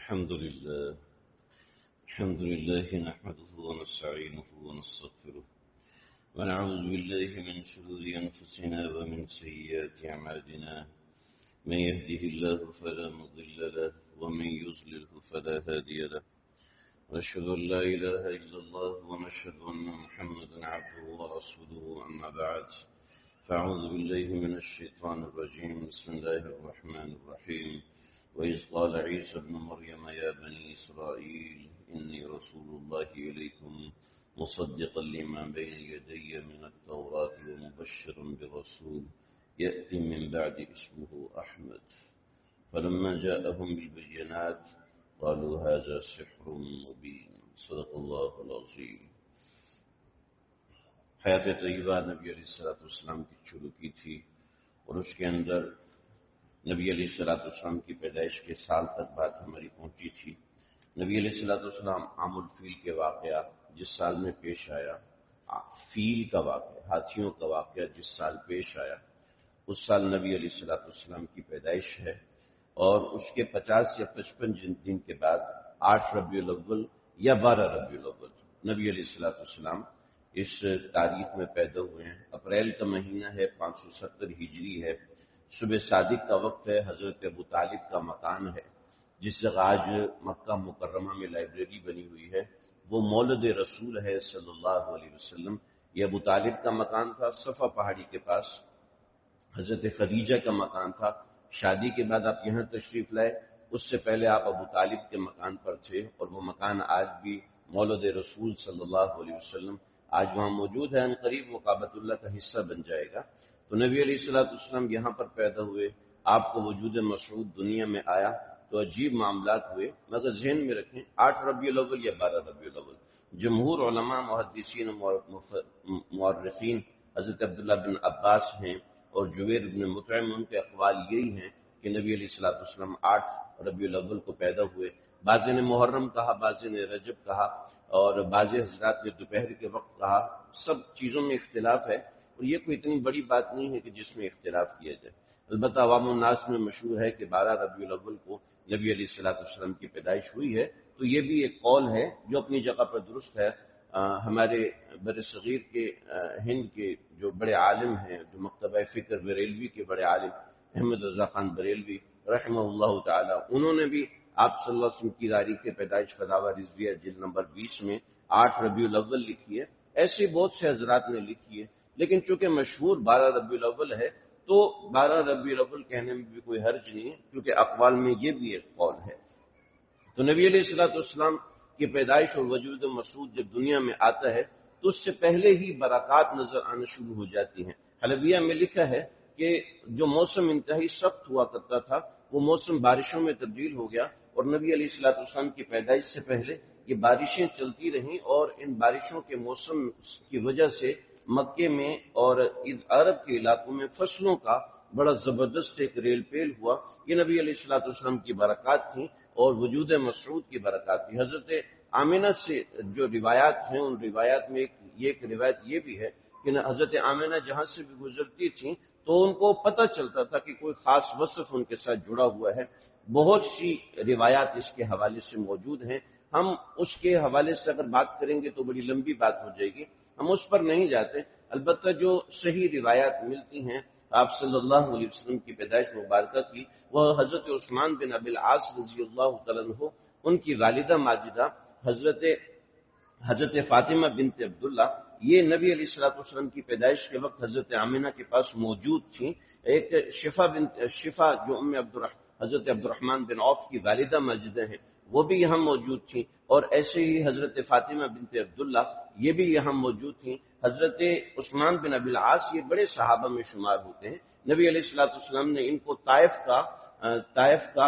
الحمد لله نحمده ونستعينه ونستغفره ونعوذ بالله من شرور أنفسنا ومن سيئات أعمالنا من يهده الله فلا مضل له ومن يضلله فلا هادي له ونشهد أن لا إله إلا الله ونشهد أن محمدا عبده ورسوله أما بعد فأعوذ بالله من الشيطان الرجيم بسم الله الرحمن الرحيم وإذ قال عيسى ابن مريم يا بني إسرائيل إني رسول الله إليكم مصدقا لما بين يدي من التوراة ومبشرا برسول يأتي من بعد اسمه أحمد فلما جاءهم بالبينات قالوا هذا سحر مبين صدق الله العظيم. حیات طیبہ نبی علیہ السلام کی شروع کی تھی اور اس کے اندر نبی علیہ السلام کی پیدائش کے سال تک بات ہماری پہنچی تھی. نبی علیہ السلام عام الفیل کے واقعہ جس سال میں پیش آیا، فیل کا واقعہ، ہاتھیوں کا واقعہ جس سال پیش آیا، اس سال نبی علیہ السلام کی پیدائش ہے. اور اس کے 50 یا 55 دن کے بعد 8 ربیع الاول یا 12 ربیع الاول نبی علیہ السلام اس تاریخ میں پیدا ہوئے ہیں. اپریل کا مہینہ ہے، 570 ہجری ہے. صبح صادق کا وقت ہے. حضرت ابو طالب کا مکان ہے جس جگہ آج مکہ مکرمہ میں لائبریری بنی ہوئی ہے، وہ مولد رسول ہے صلی اللہ علیہ وسلم. یہ ابو طالب کا مکان تھا. صفا پہاڑی کے پاس حضرت خدیجہ کا مکان تھا. شادی کے بعد آپ یہاں تشریف لائے، اس سے پہلے آپ ابو طالب کے مکان پر تھے، اور وہ مکان آج بھی مولد رسول صلی اللہ علیہ وسلم آج وہاں موجود ہے. ان قریب وہ کعبۃ اللہ کا حصہ بن جائے گا. تو نبی علیہ السلام یہاں پر پیدا ہوئے. آپ کو وجود مسعود دنیا میں آیا تو عجیب معاملات ہوئے، مگر ذہن میں رکھیں 8 ربیع الاول یا 12 ربیع الاول. جمہور علماء محدثین و مورخین حضرت عبداللہ بن عباس ہیں اور جبیر بن مطعم، ان کے اقوال یہی ہیں کہ نبی علیہ السلام 8 ربیع الاول کو پیدا ہوئے. بعض نے محرم کہا، بعض نے رجب کہا، اور بعض حضرات نے دوپہر کے وقت کہا. سب چیزوں میں اختلاف ہے، اور یہ کوئی اتنی بڑی بات نہیں ہے کہ جس میں اختلاف کیا جائے. البتہ عوام الناس میں مشہور ہے کہ 12 ربیع الاول کو نبی علیہ السلام کی پیدائش ہوئی ہے. تو یہ بھی ایک قول ہے جو اپنی جگہ پر درست ہے. ہمارے بر صغیر کے ہند کے جو بڑے عالم ہیں، جو مکتبہ فکر بریلوی کے بڑے عالم احمد رضا خان بریلوی رحمہ اللہ تعالی، انہوں نے بھی آپ صلی اللہ علیہ وسلم کی تاریخ پیدائش فتاوی رضویہ جلد نمبر 20 میں 8 ربیع الاول لکھی ہے. ایسے بہت سے حضرات نے لکھی ہے، لیکن چونکہ مشہور 12 ربیع الاول ہے تو 12 ربیع الاول کہنے میں بھی کوئی حرج نہیں ہے، کیونکہ اقوال میں یہ بھی ایک قول ہے. تو نبی علیہ السلام کی پیدائش اور وجود مسعود جب دنیا میں آتا ہے تو اس سے پہلے ہی برکات نظر آنا شروع ہو جاتی ہیں. حلبیہ میں لکھا ہے کہ جو موسم انتہائی سخت ہوا کرتا تھا وہ موسم بارشوں میں تبدیل ہو گیا، اور نبی علیہ السلام کی پیدائش سے پہلے یہ بارشیں چلتی رہیں، اور ان بارشوں کے موسم کی وجہ سے مکے میں اور عرب کے علاقوں میں فصلوں کا بڑا زبردست ایک ریل پیل ہوا. یہ نبی علیہ السلام کی برکات تھیں اور وجود مسعود کی برکات تھی. حضرت آمنہ سے جو روایات ہیں، ان روایات میں ایک روایت یہ بھی ہے کہ حضرت آمنہ جہاں سے بھی گزرتی تھیں تو ان کو پتہ چلتا تھا کہ کوئی خاص وصف ان کے ساتھ جڑا ہوا ہے. بہت سی روایات اس کے حوالے سے موجود ہیں. ہم اس کے حوالے سے اگر بات کریں گے تو بڑی لمبی بات ہو جائے گی، ہم اس پر نہیں جاتے. البتہ جو صحیح روایات ملتی ہیں آپ صلی اللہ علیہ وسلم کی پیدائش مبارکہ کی، وہ حضرت عثمان بن ابی العاص رضی اللہ تعالیٰ عنہ، ان کی والدہ ماجدہ حضرت فاطمہ بنت عبداللہ، یہ نبی علیہ السلام کی پیدائش کے وقت حضرت آمنہ کے پاس موجود تھیں. ایک شفا جو حضرت عبد الرحمن بن عوف کی والدہ ماجدہ ہیں، وہ بھی یہاں موجود تھیں. اور ایسے ہی حضرت فاطمہ بنت عبداللہ یہ بھی یہاں موجود تھیں. حضرت عثمان بن ابی العاص یہ بڑے صحابہ میں شمار ہوتے ہیں. نبی علیہ السلام نے ان کو طائف کا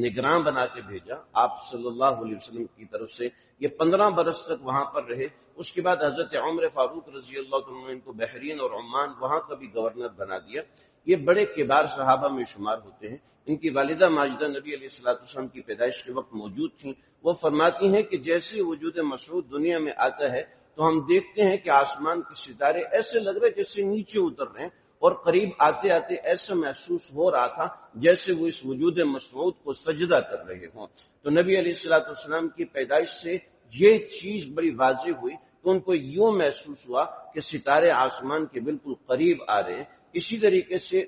نگراں بنا کے بھیجا آپ صلی اللہ علیہ وسلم کی طرف سے. یہ 15 برس تک وہاں پر رہے. اس کے بعد حضرت عمر فاروق رضی اللہ عنہ نے ان کو بحرین اور عمان وہاں کا بھی گورنر بنا دیا. یہ بڑے کبار صحابہ میں شمار ہوتے ہیں. ان کی والدہ ماجدہ نبی علیہ السلام کی پیدائش کے وقت موجود تھیں. وہ فرماتی ہیں کہ جیسے وجود مسعود دنیا میں آتا ہے تو ہم دیکھتے ہیں کہ آسمان کے ستارے ایسے لگ رہے جیسے نیچے اتر رہے ہیں، اور قریب آتے آتے ایسا محسوس ہو رہا تھا جیسے وہ اس وجود مسعود کو سجدہ کر رہے ہوں۔ تو نبی علیہ الصلوۃ والسلام کی پیدائش سے یہ چیز بڑی واضح ہوئی کہ ان کو یوں محسوس ہوا کہ ستارے آسمان کے بالکل قریب آ رہے ہیں۔ اسی طریقے سے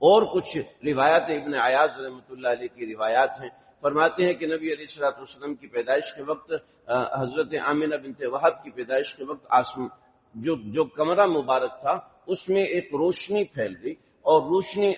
اور کچھ روایات ابن عیاض رحمۃ اللہ علیہ کی روایات ہیں، فرماتے ہیں کہ نبی علیہ الصلوۃ والسلام کی پیدائش کے وقت حضرت آمنہ بنت وہب کی پیدائش کے وقت جو کمرہ مبارک تھا اس میں ایک روشنی پھیل گئی، اور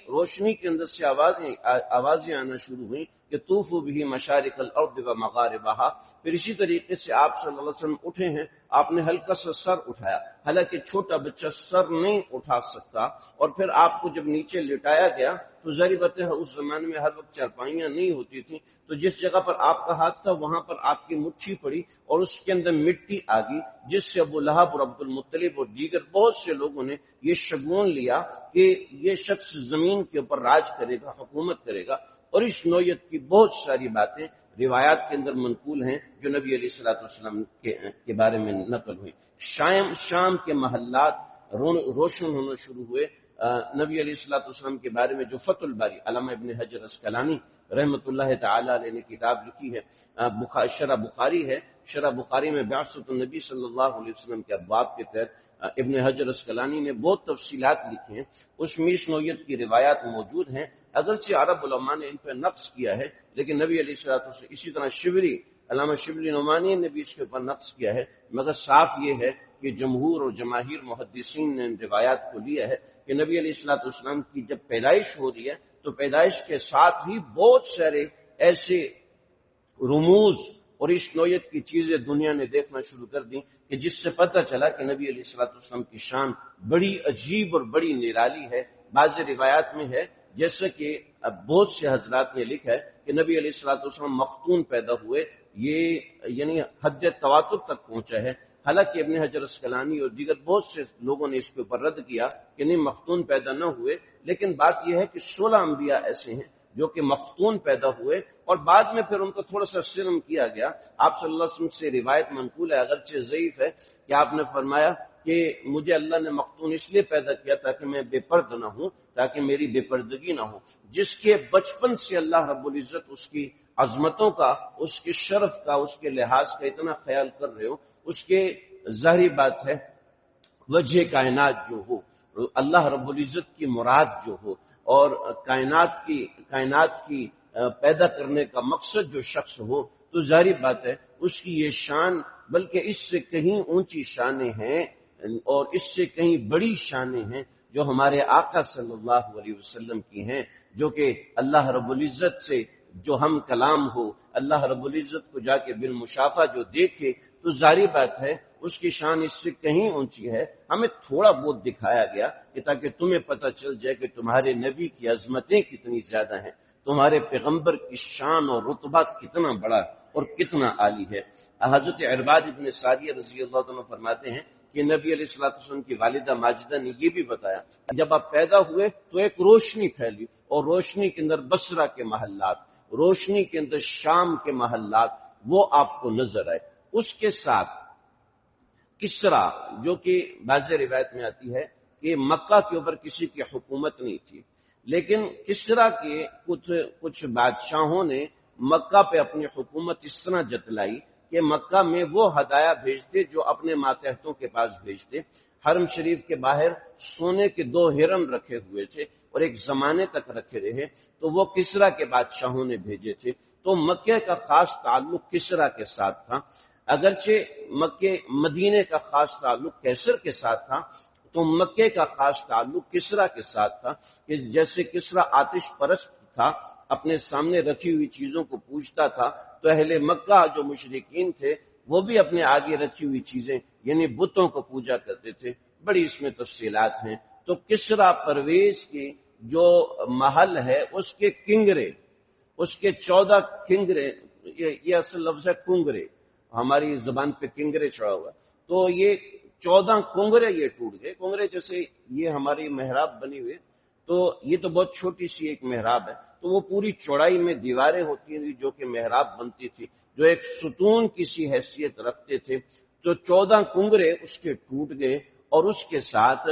روشنی کے اندر سے آوازیں آنا شروع ہوئیں کہ طوفوا بہ مشارق الارض و مغاربہا۔ پھر اسی طریقے سے آپ صلی اللہ علیہ وسلم اٹھے ہیں، آپ نے ہلکا سا سر اٹھایا، حالانکہ چھوٹا بچہ سر نہیں اٹھا سکتا، اور پھر آپ کو جب نیچے لٹایا گیا تو ظاہر بات ہے اس زمانے میں ہر وقت چارپائیاں نہیں ہوتی تھیں، تو جس جگہ پر آپ کا ہاتھ تھا وہاں پر آپ کی مٹھی پڑی اور اس کے اندر مٹی آ گئی، جس سے ابو لہب اور عبد المطلب اور دیگر بہت سے لوگوں نے یہ شگون لیا کہ یہ شخص زمین کے اوپر راج کرے گا، حکومت کرے گا، اور اس نوعیت کی بہت ساری باتیں روایات کے اندر منقول ہیں جو نبی علیہ الصلوۃ والسلام کے بارے میں نقل ہوئی۔ شام کے محلات روشن ہونا شروع ہوئے۔ نبی علیہ الصلوۃ والسلام کے بارے میں جو فتح الباری علامہ ابن حجر اسقلانی رحمۃ اللہ تعالی علیہ نے کتاب لکھی ہے، شرح بخاری ہے، شرح بخاری میں بعثت النبی صلی اللہ علیہ وسلم کے ابواب کے تحت ابن حجر اسقلانی نے بہت تفصیلات لکھی ہیں، اس میں اس نوعیت کی روایات موجود ہیں، اگرچہ عرب علماء نے ان پہ نقص کیا ہے، لیکن نبی علیہ الصلوۃ والسلام اسی طرح علامہ شبلی نعمانی نے بھی اس کے اوپر نقص کیا ہے، مگر صاف یہ ہے کہ جمہور اور جماہیر محدثین نے ان روایات کو لیا ہے کہ نبی علیہ الصلوۃ والسلام کی جب پیدائش ہو رہی ہے تو پیدائش کے ساتھ ہی بہت سارے ایسے رموز اور اس نوعیت کی چیزیں دنیا نے دیکھنا شروع کر دیں کہ جس سے پتہ چلا کہ نبی علیہ الصلوۃ والسلام کی شان بڑی عجیب اور بڑی نرالی ہے۔ بعض روایات میں ہے جیسا کہ بہت سے حضرات نے لکھا ہے کہ نبی علیہ الصلوۃ والسلام مختون پیدا ہوئے، یہ یعنی حد تواتر تک پہنچا ہے۔ حالانکہ ابن حجر اسقلانی اور دیگر بہت سے لوگوں نے اس کے اوپر رد کیا کہ نہیں، مختون پیدا نہ ہوئے، لیکن بات یہ ہے کہ 16 انبیاء ایسے ہیں جو کہ مختون پیدا ہوئے اور بعد میں پھر ان کو تھوڑا سا سرم کیا گیا۔ آپ صلی اللہ علیہ وسلم سے روایت منقول ہے، اگرچہ ضعیف ہے، کہ آپ نے فرمایا کہ مجھے اللہ نے مختون اس لیے پیدا کیا تاکہ میں بے پرد نہ ہوں، تاکہ میری بے پردگی نہ ہو۔ جس کے بچپن سے اللہ رب العزت اس کی عظمتوں کا، اس کے شرف کا، اس کے لحاظ کا اتنا خیال کر رہے ہو، اس کے ظاہری بات ہے وجہ کائنات جو ہو، اللہ رب العزت کی مراد جو ہو، اور کائنات کی پیدا کرنے کا مقصد جو شخص ہو، تو ظاہری بات ہے اس کی یہ شان بلکہ اس سے کہیں اونچی شانیں ہیں اور اس سے کہیں بڑی شانیں ہیں جو ہمارے آقا صلی اللہ علیہ وسلم کی ہیں، جو کہ اللہ رب العزت سے جو ہم کلام ہو، اللہ رب العزت کو جا کے بالمشافہ جو دیکھے، تو ظاہری بات ہے اس کی شان اس سے کہیں اونچی ہے۔ ہمیں تھوڑا بہت دکھایا گیا کہ تاکہ تمہیں پتہ چل جائے کہ تمہارے نبی کی عظمتیں کتنی زیادہ ہیں، تمہارے پیغمبر کی شان اور رتبہ کتنا بڑا اور کتنا عالی ہے۔ حضرت عرباد ابن ساریہ رضی اللہ عنہ فرماتے ہیں کہ نبی علیہ الصلوۃ والسلام کی والدہ ماجدہ نے یہ بھی بتایا جب آپ پیدا ہوئے تو ایک روشنی پھیلی، اور روشنی کے اندر بصرہ کے محلات، روشنی کے اندر شام کے محلات وہ آپ کو نظر آئے۔ اس کے ساتھ کسرا، جو کہ بعض روایت میں آتی ہے کہ مکہ کے اوپر کسی کی حکومت نہیں تھی، لیکن کسرا کے کچھ بادشاہوں نے مکہ پہ اپنی حکومت اس طرح جتلائی کہ مکہ میں وہ ہدایہ بھیجتے جو اپنے ماتحتوں کے پاس بھیجتے۔ حرم شریف کے باہر سونے کے 2 ہرن رکھے ہوئے تھے اور ایک زمانے تک رکھے رہے، تو وہ کسرا کے بادشاہوں نے بھیجے تھے۔ تو مکہ کا خاص تعلق کسرا کے ساتھ تھا، اگرچہ مدینے کا خاص تعلق کیسر کے ساتھ تھا، تو مکے کا خاص تعلق کسرا کے ساتھ تھا کہ جیسے کسرا آتش پرست تھا، اپنے سامنے رکھی ہوئی چیزوں کو پوجتا تھا، تو اہل مکہ جو مشرکین تھے وہ بھی اپنے آگے رکھی ہوئی چیزیں یعنی بتوں کو پوجا کرتے تھے۔ بڑی اس میں تفصیلات ہیں۔ تو کسرا پرویز کی جو محل ہے اس کے کنگرے، اس کے 14 کنگرے، یہ اصل لفظ ہے کنگرے، ہماری زبان پہ کنگرے چڑھا ہوا، تو یہ 14 کنگرے یہ ٹوٹ گئے۔ کنگرے جیسے یہ ہماری محراب بنی ہوئی، تو یہ تو بہت چھوٹی سی ایک محراب ہے، تو وہ پوری چوڑائی میں دیواریں ہوتی ہیں جو کہ محراب بنتی تھی، جو ایک ستون کی سی حیثیت رکھتے تھے، تو 14 کنگرے اس کے ٹوٹ گئے، اور اس کے ساتھ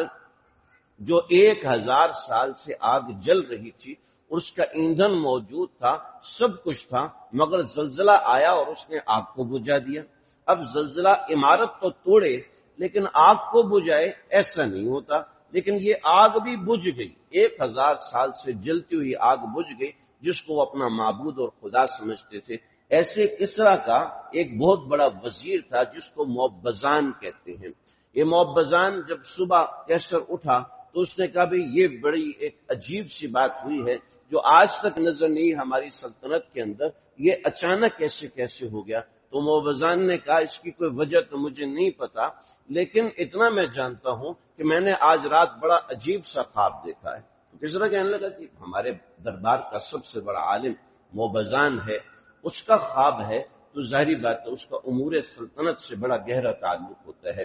جو 1000 سال سے آگ جل رہی تھی، اس کا ایندھن موجود تھا، سب کچھ تھا، مگر زلزلہ آیا اور اس نے آگ کو بجھا دیا۔ اب زلزلہ عمارت تو توڑے لیکن آگ کو بجھائے، ایسا نہیں ہوتا، لیکن یہ آگ بھی بجھ گئی، 1000 سال سے جلتی ہوئی آگ بجھ گئی، جس کو وہ اپنا معبود اور خدا سمجھتے تھے۔ ایسے کسریٰ کا ایک بہت بڑا وزیر تھا جس کو موبزان کہتے ہیں۔ یہ موبزان جب صبح کیسر اٹھا تو اس نے کہا بھی یہ بڑی ایک عجیب سی بات ہوئی ہے جو آج تک نظر نہیں ہماری سلطنت کے اندر، یہ اچانک کیسے ہو گیا۔ تو موبزان نے کہا اس کی کوئی وجہ تو مجھے نہیں پتا، لیکن اتنا میں جانتا ہوں کہ میں نے آج رات بڑا عجیب سا خواب دیکھا ہے۔ تو کسریٰ کہنے لگا کہ ہمارے دربار کا سب سے بڑا عالم موبزان ہے، اس کا خواب ہے تو ظاہری بات ہے اس کا امور سلطنت سے بڑا گہرا تعلق ہوتا ہے۔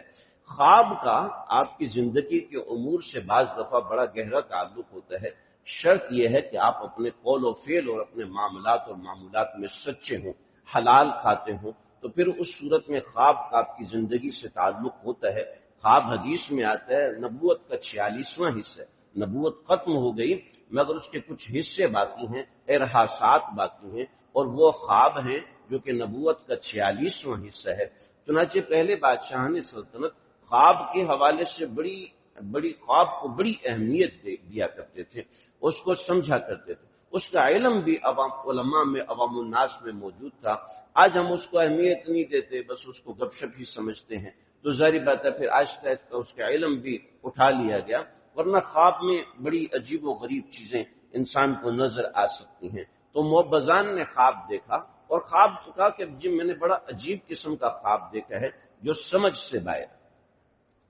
خواب کا آپ کی زندگی کے امور سے بعض دفعہ بڑا گہرا تعلق ہوتا ہے، شرط یہ ہے کہ آپ اپنے قول و فعل اور اپنے معاملات اور معمولات میں سچے ہوں، حلال کھاتے ہوں، تو پھر اس صورت میں خواب کا آپ کی زندگی سے تعلق ہوتا ہے۔ خواب حدیث میں آتا ہے نبوت کا 46واں حصہ ہے، نبوت ختم ہو گئی مگر اس کے کچھ حصے باقی ہیں، ارحاسات باقی ہیں، اور وہ خواب ہیں جو کہ نبوت کا 46واں حصہ ہے۔ چنانچہ پہلے بادشاہان سلطنت خواب کے حوالے سے بڑی خواب کو بڑی اہمیت دیا کرتے تھے، اس کو سمجھا کرتے تھے، اس کا علم بھی عوام علماء میں، عوام الناس میں موجود تھا۔ آج ہم اس کو اہمیت نہیں دیتے، بس اس کو گپ شپ ہی سمجھتے ہیں، تو ظاہری بات ہے پھر آہستہ آہستہ اس کا علم بھی اٹھا لیا گیا، ورنہ خواب میں بڑی عجیب و غریب چیزیں انسان کو نظر آ سکتی ہیں۔ تو موبزان نے خواب دیکھا اور خواب کہا کہ جی میں نے بڑا عجیب قسم کا خواب دیکھا ہے جو سمجھ سے باہر۔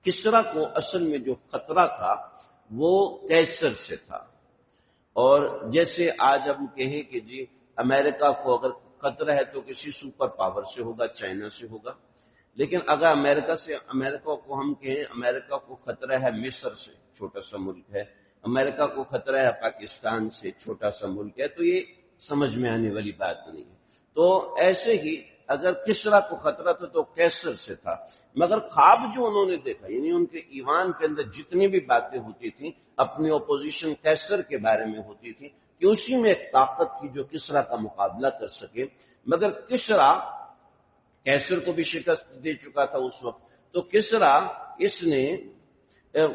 کسریٰ کو اصل میں جو خطرہ تھا وہ قیصر سے تھا، اور جیسے آج ہم کہیں کہ جی امریکہ کو اگر خطرہ ہے تو کسی سپر پاور سے ہوگا، چائنا سے ہوگا، لیکن اگر امریکہ کو ہم کہیں امریکہ کو خطرہ ہے مصر سے، چھوٹا سا ملک ہے، امریکہ کو خطرہ ہے پاکستان سے، چھوٹا سا ملک ہے، تو یہ سمجھ میں آنے والی بات نہیں ہے۔ تو ایسے ہی اگر کسریٰ کو خطرہ تھا تو قیصر سے تھا، مگر خواب جو انہوں نے دیکھا، یعنی ان کے ایمان کے اندر جتنی بھی باتیں ہوتی تھیں اپنی اپوزیشن قیصر کے بارے میں ہوتی تھی کہ اسی میں ایک طاقت تھی جو کسریٰ کا مقابلہ کر سکے، مگر کسریٰ قیصر کو بھی شکست دے چکا تھا اس وقت۔ تو کسریٰ اس نے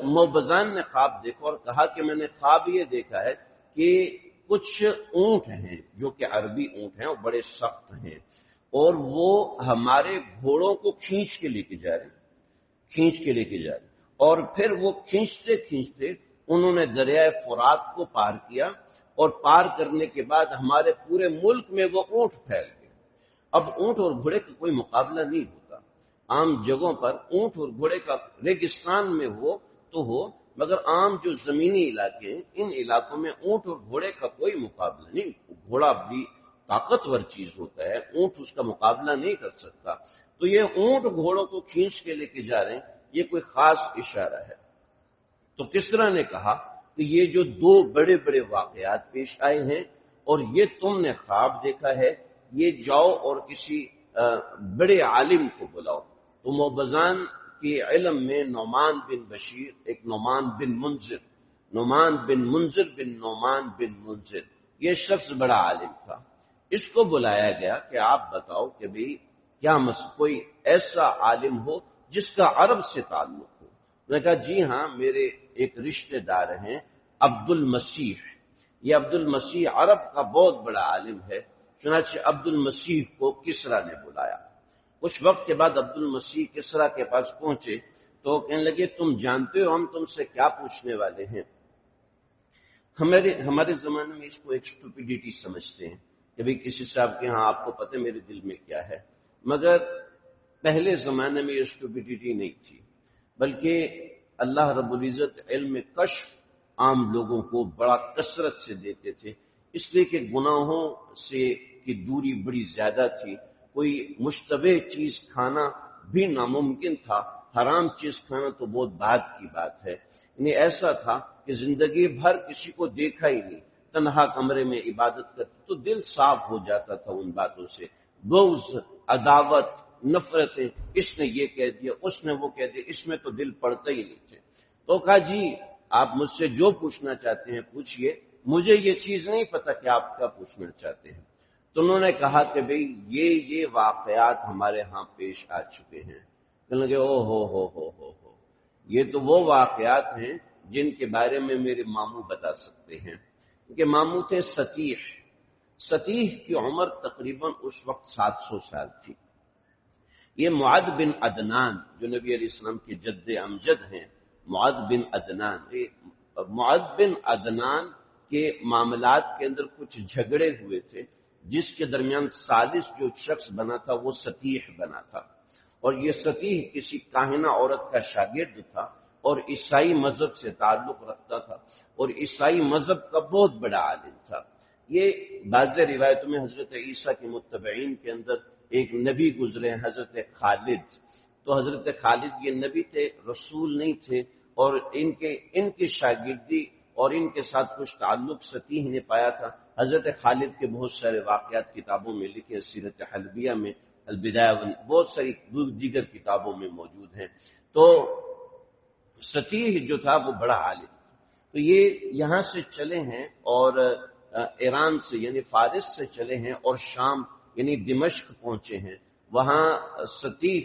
موبزان نے خواب دیکھا اور کہا کہ میں نے خواب یہ دیکھا ہے کہ کچھ اونٹ ہیں جو کہ عربی اونٹ ہیں اور بڑے سخت ہیں، اور وہ ہمارے گھوڑوں کو کھینچ کے لے کے جا رہے ہیں، اور پھر وہ کھینچتے انہوں نے دریائے فرات کو پار کیا، اور پار کرنے کے بعد ہمارے پورے ملک میں وہ اونٹ پھیل گئے۔ اب اونٹ اور گھوڑے کا کوئی مقابلہ نہیں ہوتا، عام جگہوں پر اونٹ اور گھوڑے کا ریگستان میں ہو تو ہو، مگر عام جو زمینی علاقے ہیں ان علاقوں میں اونٹ اور گھوڑے کا کوئی مقابلہ نہیں۔ گھوڑا بھی طاقتور چیز ہوتا ہے، اونٹ اس کا مقابلہ نہیں کر سکتا۔ تو یہ اونٹ گھوڑوں کو کھینچ کے لے کے جا رہے ہیں، یہ کوئی خاص اشارہ ہے۔ تو کسریٰ نے کہا کہ یہ جو دو بڑے بڑے واقعات پیش آئے ہیں اور یہ تم نے خواب دیکھا ہے، یہ جاؤ اور کسی بڑے عالم کو بلاؤ۔ تو موبزان کے علم میں نعمان بن بشیر، ایک نعمان بن منذر، یہ شخص بڑا عالم تھا، اس کو بلایا گیا کہ آپ بتاؤ کہ بھئی کیا کوئی ایسا عالم ہو جس کا عرب سے تعلق ہو۔ میں نے کہا جی ہاں، میرے ایک رشتہ دار ہیں عبد المسیح، یہ عبد المسیح عرب کا بہت بڑا عالم ہے۔ چنانچہ عبد المسیح کو کسریٰ نے بلایا۔ کچھ وقت کے بعد عبد المسیح کسریٰ کے پاس پہنچے تو کہنے لگے تم جانتے ہو ہم تم سے کیا پوچھنے والے ہیں؟ ہمارے زمانے میں اس کو ایک اسٹوپیڈیٹی سمجھتے ہیں کہ بھئی کسی صاحب کے ہاں آپ کو پتہ میرے دل میں کیا ہے، مگر پہلے زمانے میں یہ اسٹوپیڈیٹی نہیں تھی، بلکہ اللہ رب العزت علم کشف عام لوگوں کو بڑا کثرت سے دیتے تھے، اس لیے کہ گناہوں سے کی دوری بڑی زیادہ تھی، کوئی مشتبہ چیز کھانا بھی ناممکن تھا، حرام چیز کھانا تو بہت بعد کی بات ہے۔ یعنی ایسا تھا کہ زندگی بھر کسی کو دیکھا ہی نہیں، تنہا کمرے میں عبادت کرتے تو دل صاف ہو جاتا تھا ان باتوں سے، بغض، عداوت، نفرتیں، اس نے یہ کہہ دیا، اس نے وہ کہہ دیا، اس میں تو دل پڑتا ہی نہیں تھے۔ تو کہا جی آپ مجھ سے جو پوچھنا چاہتے ہیں پوچھئے، مجھے یہ چیز نہیں پتہ کہ آپ کیا پوچھنا چاہتے ہیں۔ تو انہوں نے کہا کہ بھئی یہ واقعات ہمارے ہاں پیش آ چکے ہیں۔ کہنے لگے او ہو، یہ تو وہ واقعات ہیں جن کے بارے میں میرے ماموں بتا سکتے ہیں۔ کہ ماموں تھے ستیح کی عمر تقریباً اس وقت 700 سال تھی۔ یہ معد بن عدنان جو نبی علیہ السلام کے جد امجد ہیں، معد بن عدنان، معد بن عدنان کے معاملات کے اندر کچھ جھگڑے ہوئے تھے، جس کے درمیان ثالث جو شخص بنا تھا وہ ستیح بنا تھا، اور یہ ستیح کسی کاہنہ عورت کا شاگرد تھا اور عیسائی مذہب سے تعلق رکھتا تھا، اور عیسائی مذہب کا بہت بڑا عالم تھا۔ یہ بعض روایتوں میں حضرت عیسیٰ کے متبعین کے اندر ایک نبی گزرے ہیں، حضرت خالد۔ تو حضرت خالد یہ نبی تھے، رسول نہیں تھے، اور ان کی شاگردی اور ان کے ساتھ کچھ تعلق ستیح نے پایا تھا۔ حضرت خالد کے بہت سارے واقعات کتابوں میں لکھے، سیرت حلبیہ میں، البدایہ بہت ساری دیگر کتابوں میں موجود ہیں۔ تو ستیح جو تھا وہ بڑا عالم تھا۔ تو یہ یہاں سے چلے ہیں اور ایران سے یعنی فارس سے چلے ہیں اور شام یعنی دمشق پہنچے ہیں۔ وہاں ستیح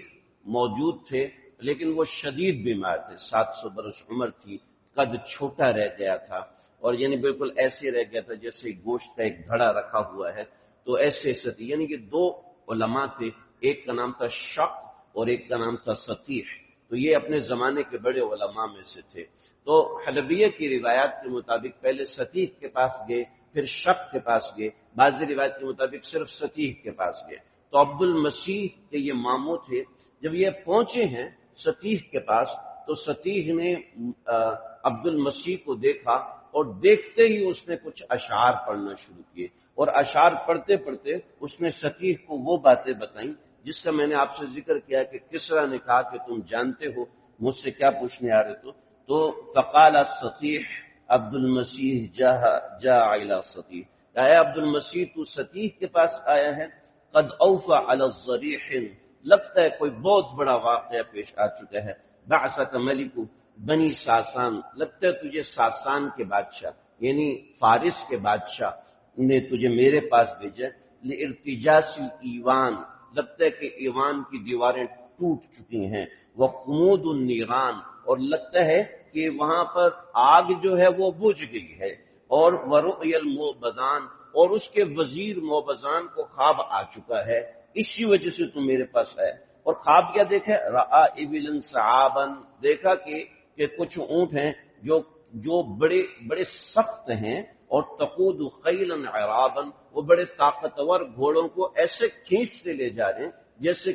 موجود تھے، لیکن وہ شدید بیمار تھے، 700 برس عمر تھی، قد چھوٹا رہ گیا تھا، اور یعنی بالکل ایسے رہ گیا تھا جیسے گوشت کا ایک گھڑا رکھا ہوا ہے۔ تو ایسے ستیح، یعنی کہ دو علماء تھے، ایک کا نام تھا شق اور ایک کا نام تھا ستیح۔ تو یہ اپنے زمانے کے بڑے علماء میں سے تھے۔ تو حلبیہ کی روایات کے مطابق پہلے ستیح کے پاس گئے، پھر شق کے پاس گئے، بعض روایت کے مطابق صرف ستیح کے پاس گئے۔ تو عبد المسیح کے یہ ماموں تھے۔ جب یہ پہنچے ہیں ستیح کے پاس تو ستیح نے عبد المسیح کو دیکھا، اور دیکھتے ہی اس نے کچھ اشعار پڑھنا شروع کیے، اور اشعار پڑھتے پڑھتے اس نے ستیح کو وہ باتیں بتائیں جس کا میں نے آپ سے ذکر کیا کہ کسریٰ نے کہا کہ تم جانتے ہو مجھ سے کیا پوچھنے آ رہے تو فقال ستیح عبد المسیح جاء الی ستیح، اے عبد المسیح تو ستیح کے پاس آیا ہے، قد اوفى علی الضریح، لگتا ہے کوئی بہت بڑا واقعہ پیش آ چکا ہے، بعثک ملک بنی ساسان، لگتا ہے تجھے ساسان کے بادشاہ یعنی فارس کے بادشاہ نے تجھے میرے پاس بھیجا، لارتجاس الایوان، لگتا ہے کہ ایوان کی دیواریں ٹوٹ چکی ہیں، وخمود النیران، اور لگتا ہے کہ وہاں پر آگ جو ہے وہ بجھ گئی ہے، اور ورؤی الموبدان، اور اس کے وزیر موبزان کو خواب آ چکا ہے، اسی وجہ سے تم میرے پاس آیا۔ اور خواب کیا دیکھا؟ رآ ابلا صعابا، دیکھا کہ کچھ اونٹ ہیں جو بڑے بڑے سخت ہیں، اور تقود خیلا عرابا، وہ بڑے طاقتور گھوڑوں کو ایسے کھینچتے لے جا رہے ہیں جیسے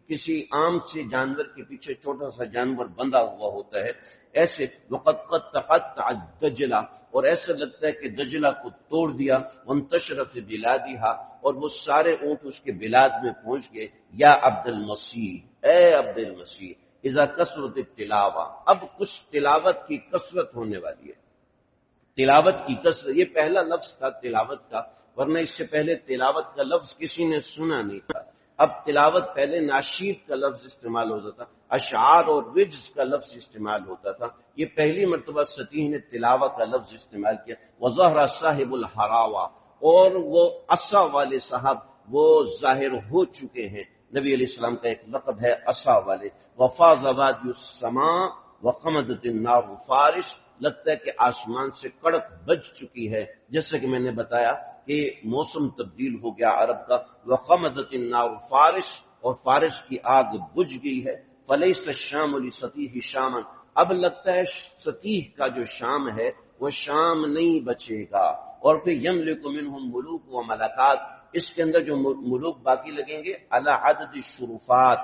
کسی عام سے جانور کے پیچھے چھوٹا سا جانور بندھا ہوا ہوتا ہے، ایسے وقد تقطع دجلہ، اور ایسا لگتا ہے کہ دجلہ کو توڑ دیا، وانتشر فی بلادہا، اور وہ سارے اونٹ اس کے بلاد میں پہنچ گئے۔ یا عبد المسیح، اے عبد المسیح، اذا کثرت التلاوہ، اب کچھ تلاوت کی کثرت ہونے والی ہے۔ تلاوت کی کثرت، یہ پہلا لفظ تھا تلاوت کا، ورنہ اس سے پہلے تلاوت کا لفظ کسی نے سنا نہیں تھا۔ اب تلاوت پہلے ناشید کا لفظ استعمال ہوتا تھا، اشعار اور رجز کا لفظ استعمال ہوتا تھا، یہ پہلی مرتبہ ستیح نے تلاوت کا لفظ استعمال کیا۔ وظہر صاحب الحراوہ، اور وہ عصا والے صاحب وہ ظاہر ہو چکے ہیں، نبی علیہ السلام کا ایک لقب ہے عصا والے۔ وفاض وادی السماء وقمدت النار فارس، لگتا ہے کہ آسمان سے کڑک بج چکی ہے، جیسے کہ میں نے بتایا کہ موسم تبدیل ہو گیا عرب کا۔ وقمدت النار فارس، اور فارس کی آگ بجھ گئی ہے۔ فلیس الشام لستیح شاما، اب لگتا ہے ستیح کا جو شام ہے وہ شام نہیں بچے گا۔ اور پھر یملک منہم ملوک و ملکات، اس کے اندر جو ملوک باقی لگیں گے علی عدد الشرفات،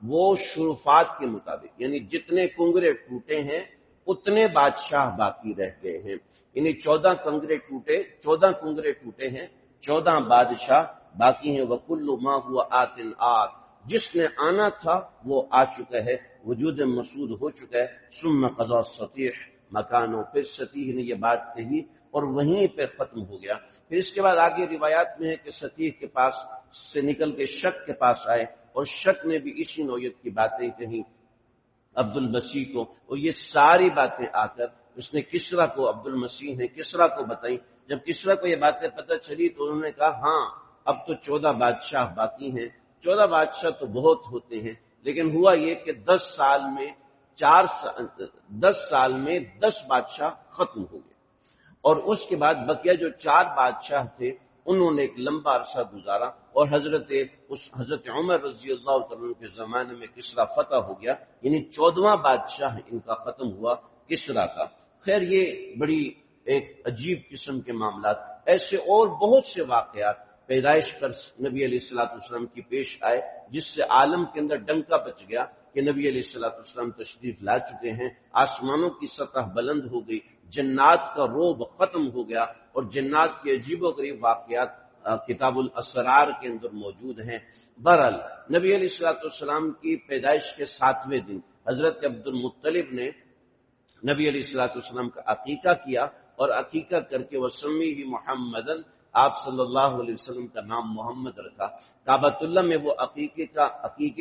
وہ شرفات کے مطابق، یعنی جتنے کنگرے ٹوٹے ہیں اتنے بادشاہ باقی رہ گئے ہیں، یعنی 14 کنگرے ٹوٹے ہیں، 14 بادشاہ باقی ہیں۔ وکل ما هو آت آت، جس نے آنا تھا وہ آ چکا ہے، وجود مسعود ہو چکا ہے۔ ثم قضا ستیح مکانو، پھر ستیح نے یہ بات کہی اور وہیں پہ ختم ہو گیا۔ پھر اس کے بعد آگے روایات میں ہے کہ ستیح کے پاس سے نکل کے شک کے پاس آئے، اور شک نے بھی اسی نوعیت کی باتیں کہیں عبد المسیح کو، اور یہ ساری باتیں آ کر اس نے کسرا کو، عبد المسیح نے کسرا کو بتائی۔ جب کسرا کو یہ باتیں پتہ چلی تو انہوں نے کہا ہاں اب تو 14 بادشاہ باقی ہیں۔ 14 بادشاہ تو بہت ہوتے ہیں، لیکن ہوا یہ کہ 10 سال میں 10 بادشاہ ختم ہو گئے، اور اس کے بعد بقیہ جو 4 بادشاہ تھے انہوں نے ایک لمبا عرصہ گزارا، اور حضرت عمر رضی اللہ عنہ کے زمانے میں کسرا فتح ہو گیا، یعنی 14واں بادشاہ ان کا ختم ہوا کسرا کا۔ خیر یہ بڑی ایک عجیب قسم کے معاملات، ایسے اور بہت سے واقعات پیدائش پر نبی علیہ الصلوۃ والسلام کی پیش آئے، جس سے عالم کے اندر ڈنکا بچ گیا کہ نبی علیہ الصلوۃ والسلام تشریف لا چکے ہیں۔ آسمانوں کی سطح بلند ہو گئی، جنات کا رعب ختم ہو گیا، اور جنات کے عجیب و غریب واقعات کتاب الاسرار کے اندر موجود ہیں۔ بہرحال نبی علیہ الصلوۃ والسلام کی پیدائش کے 7ویں دن حضرت عبد المطلب نے نبی علیہ الصلوۃ والسلام کا عقیقہ کیا، اور عقیقہ کر کے وسمیہ محمدن، آپ صلی اللہ علیہ وسلم کا نام محمد رکھا۔ کعبۃ اللہ میں وہ عقیقے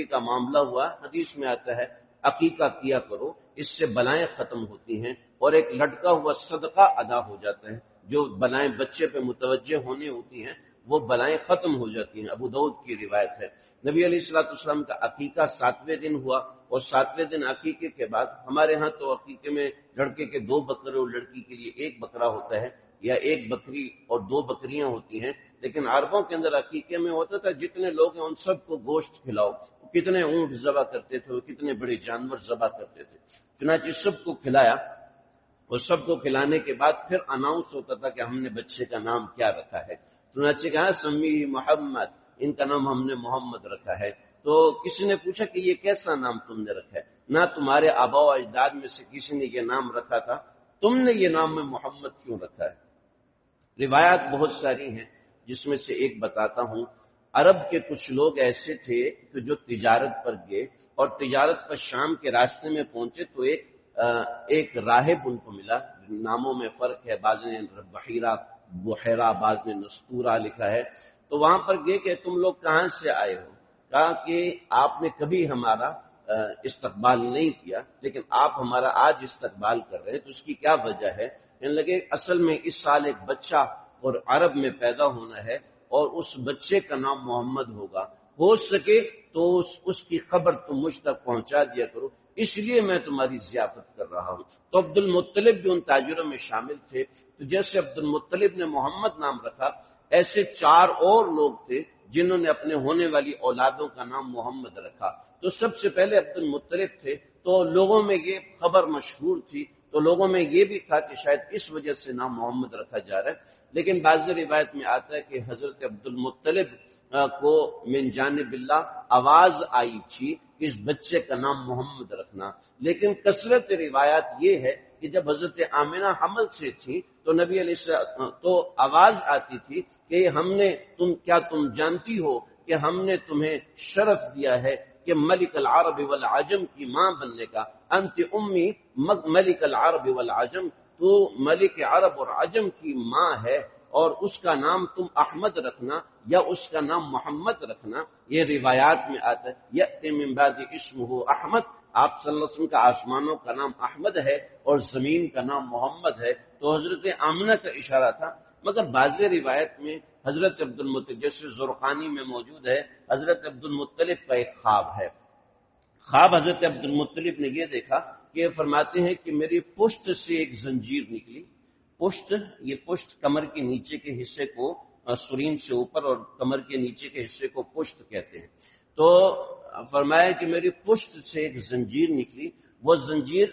کا معاملہ ہوا، حدیث میں آتا ہے عقیقہ کیا کرو، اس سے بلائیں ختم ہوتی ہیں، اور ایک لٹکا ہوا صدقہ ادا ہو جاتا ہے، جو بلائیں بچے پہ متوجہ ہونے ہوتی ہیں وہ بلائیں ختم ہو جاتی ہیں۔ ابو داؤد کی روایت ہے۔ نبی علیہ الصلوۃ والسلام کا عقیقہ 7ویں دن ہوا، اور 7ویں دن عقیقے کے بعد، ہمارے ہاں تو عقیقے میں لڑکے کے 2 بکرے اور لڑکی کے لیے 1 بکرا ہوتا ہے، یا 1 بکری اور 2 بکریاں ہوتی ہیں، لیکن عربوں کے اندر عقیقے میں ہوتا تھا جتنے لوگ ہیں ان سب کو گوشت کھلاؤ۔ کتنے اونٹ ذبح کرتے تھے، کتنے بڑے جانور ذبح کرتے تھے، چنانچہ سب کو کھلایا، اور سب کو کھلانے کے بعد پھر اناؤنس ہوتا تھا کہ ہم نے بچے کا نام کیا رکھا ہے۔ چنانچہ کہا سمیہ محمد، ان کا نام ہم نے محمد رکھا ہے۔ تو کسی نے پوچھا کہ یہ کیسا نام تم نے رکھا ہے؟ نہ تمہارے آبا و اجداد میں سے کسی نے یہ نام رکھا تھا، تم نے یہ نام میں محمد کیوں رکھا ہے؟ روایات بہت ساری ہیں، جس میں سے ایک بتاتا ہوں۔ عرب کے کچھ لوگ ایسے تھے کہ جو تجارت پر گئے، اور تجارت پر شام کے راستے میں پہنچے تو ایک راہب ان کو ملا۔ ناموں میں فرق ہے، بعض نے بحیرہ، بعض نے نستورہ لکھا ہے۔ تو وہاں پر گئے کہ تم لوگ کہاں سے آئے ہو؟ کہا کہ آپ نے کبھی ہمارا استقبال نہیں کیا، لیکن آپ ہمارا آج استقبال کر رہے ہیں، تو اس کی کیا وجہ ہے؟ کہنے لگے اصل میں اس سال ایک بچہ اور عرب میں پیدا ہونا ہے، اور اس بچے کا نام محمد ہوگا، ہو سکے تو اس کی خبر تم مجھ تک پہنچا دیا کرو، اس لیے میں تمہاری ضیافت کر رہا ہوں۔ تو عبد المطلب بھی ان تاجروں میں شامل تھے۔ تو جیسے عبد المطلب نے محمد نام رکھا، ایسے 4 اور لوگ تھے جنہوں نے اپنے ہونے والی اولادوں کا نام محمد رکھا۔ تو سب سے پہلے عبد المطلب تھے، تو لوگوں میں یہ خبر مشہور تھی، تو لوگوں میں یہ بھی تھا کہ شاید اس وجہ سے نام محمد رکھا جا رہا ہے۔ لیکن بعض روایت میں آتا ہے کہ حضرت عبد المطلب کو من جانب اللہ آواز آئی تھی کہ اس بچے کا نام محمد رکھنا۔ لیکن کثرت روایات یہ ہے کہ جب حضرت آمنہ حمل سے تھی تو نبی علیہ السلام تو آواز آتی تھی کہ تم جانتی ہو کہ ہم نے تمہیں شرف دیا ہے کہ ملک العرب والعجم کی ماں بننے کا، انت امی ملک العرب والعجم، تو ملک عرب اور عجم کی ماں ہے، اور اس کا نام تم احمد رکھنا یا اس کا نام محمد رکھنا۔ یہ روایات میں آتا ہے یأتی من بعد اسمہ احمد، آپ صلی اللہ علیہ وسلم کا آسمانوں کا نام احمد ہے اور زمین کا نام محمد ہے، تو حضرت آمنہ کا اشارہ تھا۔ مگر بعض روایت میں حضرت عبد المطلب، جیسے زرقانی میں موجود ہے، حضرت عبد المطلب کا ایک خواب ہے۔ خواب حضرت عبد المطلب نے یہ دیکھا کہ یہ فرماتے ہیں کہ میری پشت سے ایک زنجیر نکلی۔ یہ پشت کمر کے نیچے کے حصے کو، سرین سے اوپر اور کمر کے نیچے کے حصے کو پشت کہتے ہیں۔ تو فرمایا کہ میری پشت سے ایک زنجیر نکلی، وہ زنجیر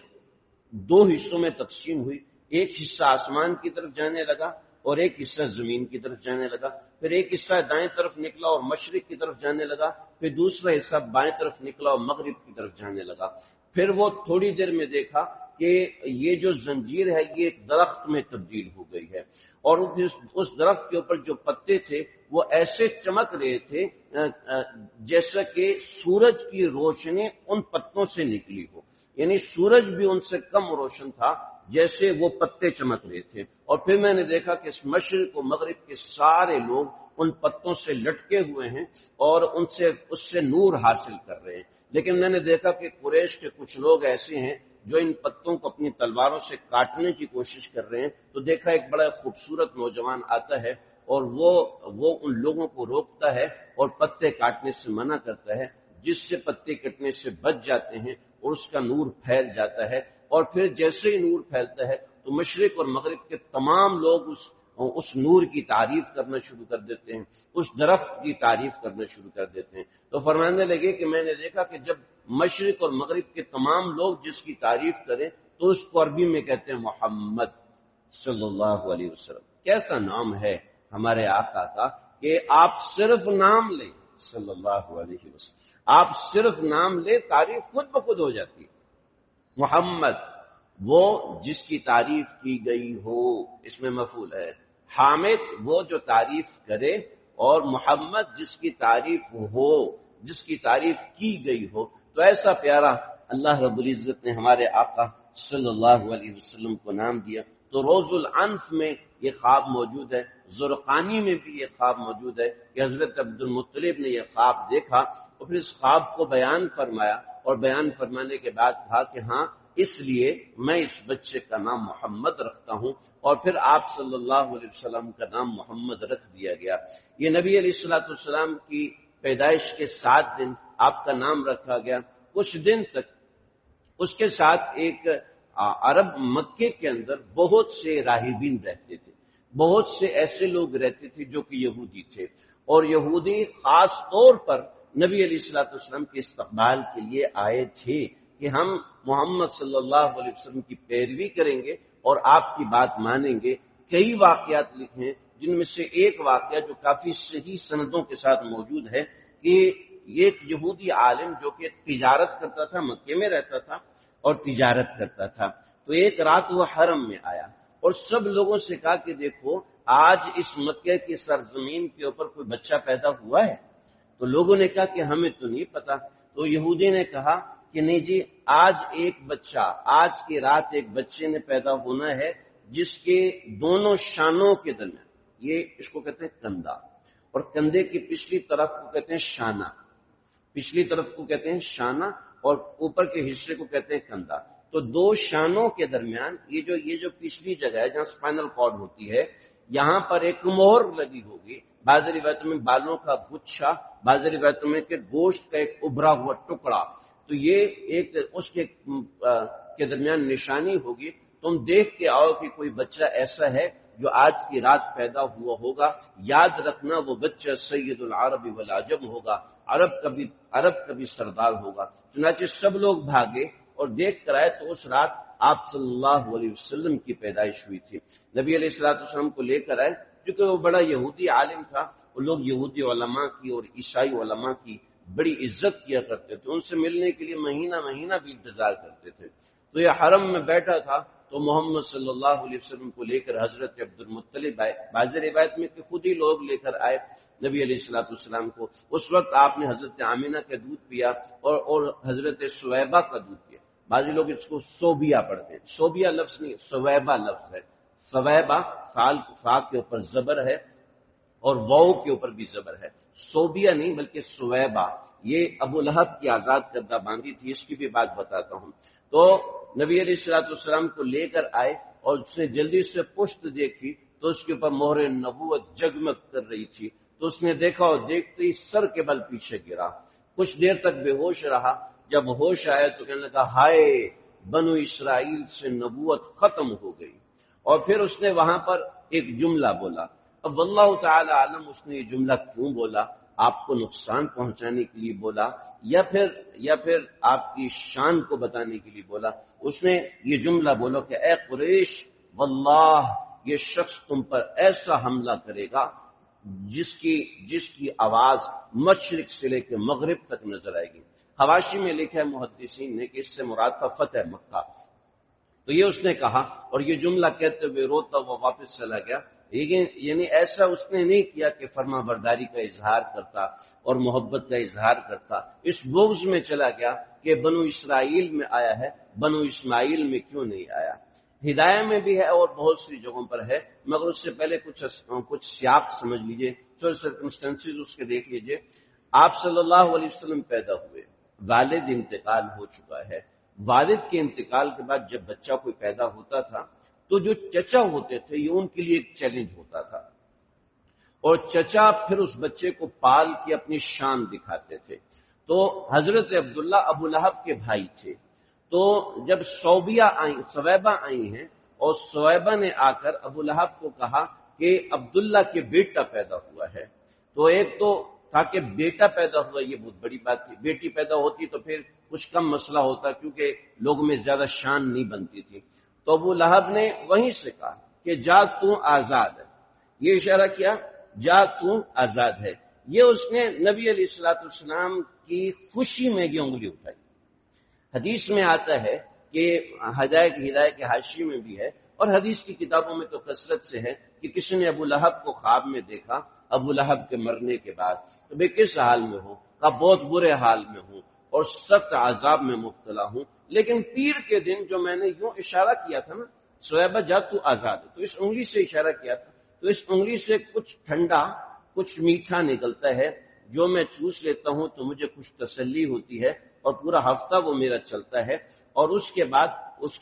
2 حصوں میں تقسیم ہوئی، ایک حصہ آسمان کی طرف جانے لگا اور ایک حصہ زمین کی طرف جانے لگا، پھر ایک حصہ دائیں طرف نکلا اور مشرق کی طرف جانے لگا، پھر دوسرا حصہ بائیں طرف نکلا اور مغرب کی طرف جانے لگا۔ پھر وہ تھوڑی دیر میں دیکھا کہ یہ جو زنجیر ہے یہ ایک درخت میں تبدیل ہو گئی ہے، اور اس درخت کے اوپر جو پتے تھے وہ ایسے چمک رہے تھے جیسا کہ سورج کی روشنی ان پتوں سے نکلی ہو، یعنی سورج بھی ان سے کم روشن تھا جیسے وہ پتے چمک رہے تھے۔ اور پھر میں نے دیکھا کہ اس مشرق و مغرب کے سارے لوگ ان پتوں سے لٹکے ہوئے ہیں اور اس سے نور حاصل کر رہے ہیں۔ لیکن میں نے دیکھا کہ قریش کے کچھ لوگ ایسے ہیں جو ان پتوں کو اپنی تلواروں سے کاٹنے کی کوشش کر رہے ہیں، تو دیکھا ایک بڑا خوبصورت نوجوان آتا ہے اور وہ ان لوگوں کو روکتا ہے اور پتے کاٹنے سے منع کرتا ہے، جس سے پتے کٹنے سے بچ جاتے ہیں اور اس کا نور پھیل جاتا ہے، اور پھر جیسے ہی نور پھیلتا ہے تو مشرق اور مغرب کے تمام لوگ اس نور کی تعریف کرنا شروع کر دیتے ہیں، اس درخت کی تعریف کرنا شروع کر دیتے ہیں۔ تو فرمانے لگے کہ میں نے دیکھا کہ جب مشرق اور مغرب کے تمام لوگ جس کی تعریف کریں تو اس کو عربی میں کہتے ہیں محمد صلی اللہ علیہ وسلم۔ کیسا نام ہے ہمارے آقا کا کہ آپ صرف نام لیں صلی اللہ علیہ وسلم، آپ صرف نام لیں تعریف خود بخود ہو جاتی ہے۔ محمد وہ جس کی تعریف کی گئی ہو، اس میں مفعول ہے۔ حامد وہ جو تعریف کرے، اور محمد جس کی تعریف ہو، جس کی تعریف کی گئی ہو۔ تو ایسا پیارا اللہ رب العزت نے ہمارے آقا صلی اللہ علیہ وسلم کو نام دیا۔ تو روز العنف میں یہ خواب موجود ہے، زرقانی میں بھی یہ خواب موجود ہے کہ حضرت عبد المطلب نے یہ خواب دیکھا اور پھر اس خواب کو بیان فرمایا، اور بیان فرمانے کے بعد کہا کہ ہاں اس لیے میں اس بچے کا نام محمد رکھتا ہوں، اور پھر آپ صلی اللہ علیہ وسلم کا نام محمد رکھ دیا گیا۔ یہ نبی علیہ الصلوۃ والسلام کی پیدائش کے 7 دن آپ کا نام رکھا گیا۔ کچھ دن تک اس کے ساتھ ایک عرب مکے کے اندر بہت سے راہبین رہتے تھے، بہت سے ایسے لوگ رہتے تھے جو کہ یہودی تھے، اور یہودی خاص طور پر نبی علیہ الصلوۃ والسلام کے استقبال کے لیے آئے تھے کہ ہم محمد صلی اللہ علیہ وسلم کی پیروی کریں گے اور آپ کی بات مانیں گے۔ کئی واقعات لکھے ہیں، جن میں سے ایک واقعہ جو کافی صحیح سندوں کے ساتھ موجود ہے کہ ایک یہودی عالم جو کہ تجارت کرتا تھا، مکے میں رہتا تھا اور تجارت کرتا تھا، تو ایک رات وہ حرم میں آیا اور سب لوگوں سے کہا کہ دیکھو آج اس مکے کی سرزمین کے اوپر کوئی بچہ پیدا ہوا ہے؟ تو لوگوں نے کہا کہ ہمیں تو نہیں پتا۔ تو یہودی نے کہا کہ نہیں جی، آج ایک بچہ، آج کی رات ایک بچے نے پیدا ہونا ہے جس کے دونوں شانوں کے درمیان، یہ اس کو کہتے ہیں کندھا، اور کندھے کی پچھلی طرف کو کہتے ہیں شانہ، پچھلی طرف کو کہتے ہیں شانہ اور اوپر کے حصے کو کہتے ہیں کندھا۔ تو دو شانوں کے درمیان یہ جو پچھلی جگہ ہے جہاں اسپائنل کارڈ ہوتی ہے، یہاں پر ایک مہر لگی ہوگی، بعض روایتوں میں بالوں کا گچھا، بعض روایتوں میں کہ گوشت کا ایک ابھرا ہوا ٹکڑا، تو یہ ایک اس کے درمیان نشانی ہوگی۔ تم دیکھ کے آؤ کہ کوئی بچہ ایسا ہے جو آج کی رات پیدا ہوا ہوگا، یاد رکھنا وہ بچہ سید العرب والعجم ہوگا، عرب کا بھی سردار ہوگا۔ چنانچہ سب لوگ بھاگے اور دیکھ کر آئے تو اس رات آپ صلی اللہ علیہ وسلم کی پیدائش ہوئی تھی۔ نبی علیہ الصلوۃ والسلام کو لے کر آئے، کیونکہ وہ بڑا یہودی عالم تھا، وہ لوگ یہودی علماء کی اور عیسائی علماء کی بڑی عزت کیا کرتے تھے، ان سے ملنے کے لیے مہینہ مہینہ بھی انتظار کرتے تھے۔ تو یہ حرم میں بیٹھا تھا تو محمد صلی اللہ علیہ وسلم کو لے کر حضرت عبد المطلب آئے، بعض روایت میں کہ خود ہی لوگ لے کر آئے نبی علیہ الصلوۃ والسلام کو۔ اس وقت آپ نے حضرت آمینہ کا دودھ پیا اور حضرت سویبہ کا دودھ پیا۔ بعض لوگ اس کو صوبیہ پڑھتے ہیں، صوبیہ لفظ نہیں، سویبہ لفظ ہے۔ سویبہ فا کے اوپر زبر ہے اور واو کے اوپر بھی زبر ہے، صوبیہ نہیں بلکہ سویبہ۔ یہ ابو لہب کی آزاد کردہ باندھی تھی، اس کی بھی بات بتاتا ہوں۔ تو نبی علیہ الصلوۃ والسلام کو لے کر آئے اور اس نے جلدی سے پشت دیکھی تو اس کے اوپر مہر نبوت جگمگ کر رہی تھی، تو اس نے دیکھا اور دیکھتے ہی سر کے بل پیچھے گرا، کچھ دیر تک بے ہوش رہا۔ جب ہوش آیا تو کہنے لگا ہائے، بنو اسرائیل سے نبوت ختم ہو گئی۔ اور پھر اس نے وہاں پر ایک جملہ بولا۔ اب واللہ تعالی عالم اس نے یہ جملہ کیوں بولا، آپ کو نقصان پہنچانے کے لیے بولا یا پھر آپ کی شان کو بتانے کے لیے بولا۔ اس نے یہ جملہ بولا کہ اے قریش، واللہ یہ شخص تم پر ایسا حملہ کرے گا جس کی آواز مشرق سے لے کے مغرب تک نظر آئے گی۔ حواشی میں لکھا ہے محدثین نے کہ اس سے مراد تھا فتح مکہ۔ تو یہ اس نے کہا اور یہ جملہ کہتے ہوئے روتا ہوا واپس چلا گیا، لیکن یعنی ایسا اس نے نہیں کیا کہ فرما برداری کا اظہار کرتا اور محبت کا اظہار کرتا، اس بغض میں چلا گیا کہ بنو اسرائیل میں آیا ہے، بنو اسماعیل میں کیوں نہیں آیا۔ ہدایہ میں بھی ہے اور بہت سی جگہوں پر ہے، مگر اس سے پہلے کچھ سیاق سمجھ لیجئے، جو سرکمسٹنسز اس کے دیکھ لیجئے۔ آپ صلی اللہ علیہ وسلم پیدا ہوئے، والد انتقال ہو چکا ہے، والد کے انتقال کے بعد جب بچہ کوئی پیدا ہوتا تھا تو جو چچا ہوتے تھے یہ ان کے لیے ایک چیلنج ہوتا تھا، اور چچا پھر اس بچے کو پال کے اپنی شان دکھاتے تھے۔ تو حضرت عبداللہ ابو لہب کے بھائی تھے، تو جب صویبہ آئی ہیں اور صویبہ نے آ کر ابو لہب کو کہا کہ عبداللہ کے بیٹا پیدا ہوا ہے، تو ایک تو تھا کہ بیٹا پیدا ہوا، یہ بہت بڑی بات تھی، بیٹی پیدا ہوتی تو پھر کچھ کم مسئلہ ہوتا کیونکہ لوگوں میں زیادہ شان نہیں بنتی تھی۔ تو ابو لہب نے وہیں سے کہا کہ جا تو آزاد ہے، یہ اشارہ کیا جا تو آزاد ہے، یہ اس نے نبی علیہ السلام کی خوشی میں یہ انگلی اٹھائی۔ حدیث میں آتا ہے کہ ہدایہ کے حاشی میں بھی ہے اور حدیث کی کتابوں میں تو کثرت سے ہے کہ کسی نے ابو لہب کو خواب میں دیکھا ابو لہب کے مرنے کے بعد، تو میں کس حال میں ہوں؟ کہا بہت برے حال میں ہوں اور سخت عذاب میں مبتلا ہوں، لیکن پیر کے دن جو میں نے یوں اشارہ کیا تھا نا صویبہ جا تو آزاد ہے، تو اس انگلی سے اشارہ کیا تھا، تو اس انگلی سے کچھ ٹھنڈا کچھ میٹھا نکلتا ہے جو میں چوس لیتا ہوں تو مجھے کچھ تسلی ہوتی ہے، اور پورا ہفتہ وہ میرا چلتا ہے، اور اس کے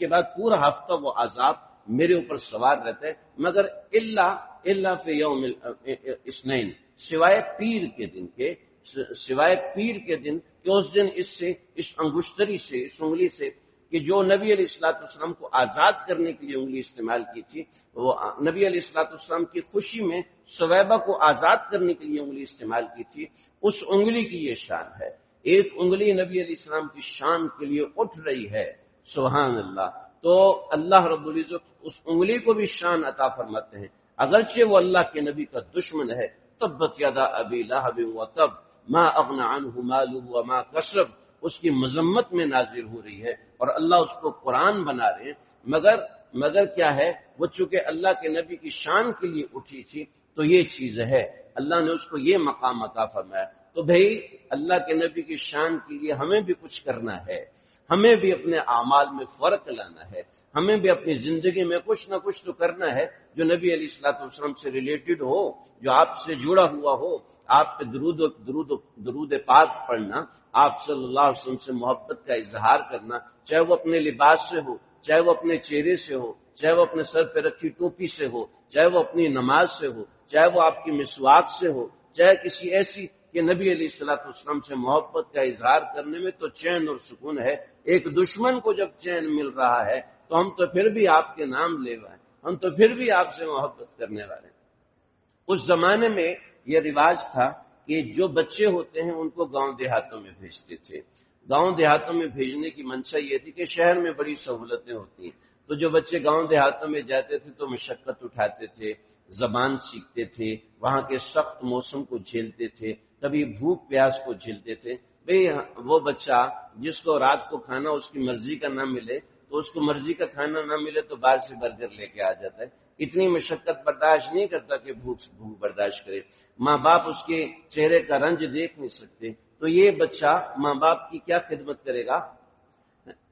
بعد پورا ہفتہ وہ عذاب میرے اوپر سوار رہتا ہے، مگر اللہ فی یوم اثنین، سوائے پیر کے دن کہ اس دن اس انگشتری سے، اس انگلی سے کہ جو نبی علیہ السلام کو آزاد کرنے کے لیے انگلی استعمال کی تھی، وہ نبی علیہ السلام کی خوشی میں صویبہ کو آزاد کرنے کے لیے انگلی استعمال کی تھی، اس انگلی کی یہ شان ہے۔ ایک انگلی نبی علیہ السلام کی شان کے لیے اٹھ رہی ہے، سبحان اللہ۔ تو اللہ رب العزت اس انگلی کو بھی شان عطا فرماتے ہیں، اگرچہ وہ اللہ کے نبی کا دشمن ہے۔ تبت یدا ابی لہب وتب ما اغنى عنه ماله وما کسب، اس کی مذمت میں نازل ہو رہی ہے اور اللہ اس کو قرآن بنا رہے ہیں، مگر کیا ہے، وہ چونکہ اللہ کے نبی کی شان کے لیے اٹھی تھی تو یہ چیز ہے، اللہ نے اس کو یہ مقام عطا فرمایا۔ تو بھئی اللہ کے نبی کی شان کے لیے ہمیں بھی کچھ کرنا ہے، ہمیں بھی اپنے اعمال میں فرق لانا ہے، ہمیں بھی اپنی زندگی میں کچھ نہ کچھ تو کرنا ہے جو نبی علیہ السلام سے ریلیٹڈ ہو، جو آپ سے جڑا ہوا ہو۔ آپ پہ درود پاک پڑھنا، آپ صلی اللہ علیہ وسلم سے محبت کا اظہار کرنا، چاہے وہ اپنے لباس سے ہو، چاہے وہ اپنے چہرے سے ہو، چاہے وہ اپنے سر پہ رکھی ٹوپی سے ہو، چاہے وہ اپنی نماز سے ہو، چاہے وہ آپ کی مسواک سے ہو، چاہے کسی ایسی کہ نبی علیہ السلام سے محبت کا اظہار کرنے میں تو چین اور سکون ہے۔ ایک دشمن کو جب چین مل رہا ہے تو ہم تو پھر بھی آپ کے نام لے رہے ہیں، ہم تو پھر بھی آپ سے محبت کرنے والے ہیں۔ اس زمانے میں یہ رواج تھا کہ جو بچے ہوتے ہیں ان کو گاؤں دیہاتوں میں بھیجتے تھے۔ گاؤں دیہاتوں میں بھیجنے کی منشا یہ تھی کہ شہر میں بڑی سہولتیں ہوتی ہیں، تو جو بچے گاؤں دیہاتوں میں جاتے تھے تو مشقت اٹھاتے تھے، زبان سیکھتے تھے، وہاں کے سخت موسم کو جھیلتے تھے، کبھی بھوک پیاس کو جھیلتے تھے۔ بھئی وہ بچہ جس کو رات کو کھانا اس کی مرضی کا نہ ملے تو اس کو مرضی کا کھانا نہ ملے تو باہر سے برگر لے کے آ جاتا ہے، اتنی مشقت برداشت نہیں کرتا کہ بھوک برداشت کرے۔ ماں باپ اس کے چہرے کا رنج دیکھ نہیں سکتے، تو یہ بچہ ماں باپ کی کیا خدمت کرے گا؟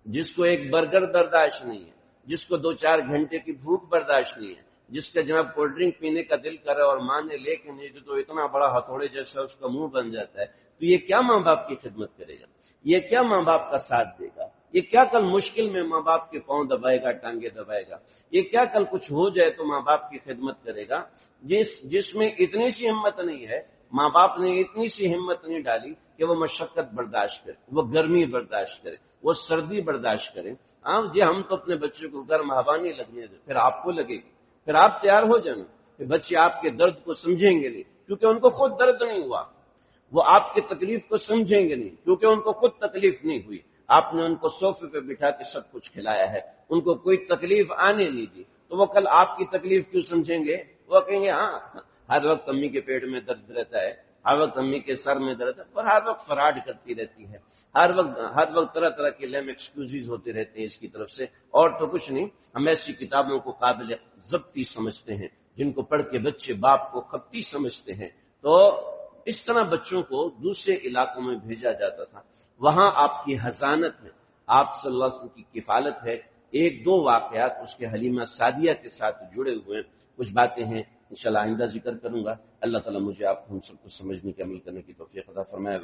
جس کو ایک برگر برداشت نہیں ہے، جس کو 2-4 گھنٹے کی بھوک برداشت نہیں ہے، جس کا جناب کولڈ ڈرنک پینے کا دل کرے اور ماں نے لے کے نہیں تو اتنا بڑا ہتھوڑے جیسا اس کا منہ بن جاتا ہے، تو یہ کیا ماں باپ کی خدمت کرے گا؟ یہ کیا ماں باپ کا ساتھ دے گا؟ یہ کیا کل مشکل میں ماں باپ کے پاؤں دبائے گا، ٹانگیں دبائے گا؟ یہ کیا کل کچھ ہو جائے تو ماں باپ کی خدمت کرے گا؟ جس میں اتنی سی ہمت نہیں ہے، ماں باپ نے اتنی سی ہمت نہیں ڈالی کہ وہ مشقت برداشت کرے، وہ گرمی برداشت کرے، وہ سردی برداشت کرے۔ جی ہم تو اپنے بچوں کو گرم ہوا نہیں لگنے دیں، پھر آپ کو لگے گی، پھر آپ تیار ہو جانا کہ بچے آپ کے درد کو سمجھیں گے نہیں کیونکہ ان کو خود درد نہیں ہوا، وہ آپ کی تکلیف کو سمجھیں گے نہیں کیونکہ ان کو خود تکلیف نہیں ہوئی، آپ نے ان کو صوفے پہ بٹھا کے سب کچھ کھلایا ہے، ان کو کوئی تکلیف آنے نہیں دی، تو وہ کل آپ کی تکلیف کیوں سمجھیں گے؟ وہ کہیں گے ہاں ہر وقت امی کے پیٹ میں درد رہتا ہے، ہر وقت امی کے سر میں درد ہے، اور ہر وقت فراڈ کرتی رہتی ہے، ہر وقت طرح طرح کے لیم ایکسکیوزز ہوتے رہتے ہیں اس کی طرف سے، اور تو کچھ نہیں۔ ہم ایسی کتابوں کو قابل ضبطی سمجھتے ہیں جن کو پڑھ کے بچے باپ کو خپتی سمجھتے ہیں، تو اس طرح بچوں کو دوسرے علاقوں میں بھیجا جاتا تھا، وہاں آپ کی حضانت ہے، آپ صلی اللہ علیہ وسلم کی کفالت ہے۔ 1-2 واقعات اس کے حلیمہ سعدیہ کے ساتھ جڑے ہوئے ہیں، کچھ باتیں ہیں انشاءاللہ آئندہ ذکر کروں گا۔ اللہ تعالیٰ مجھے آپ کو ہم سب کو سمجھنے کے عمل کرنے کی توفیق عطا فرمائے۔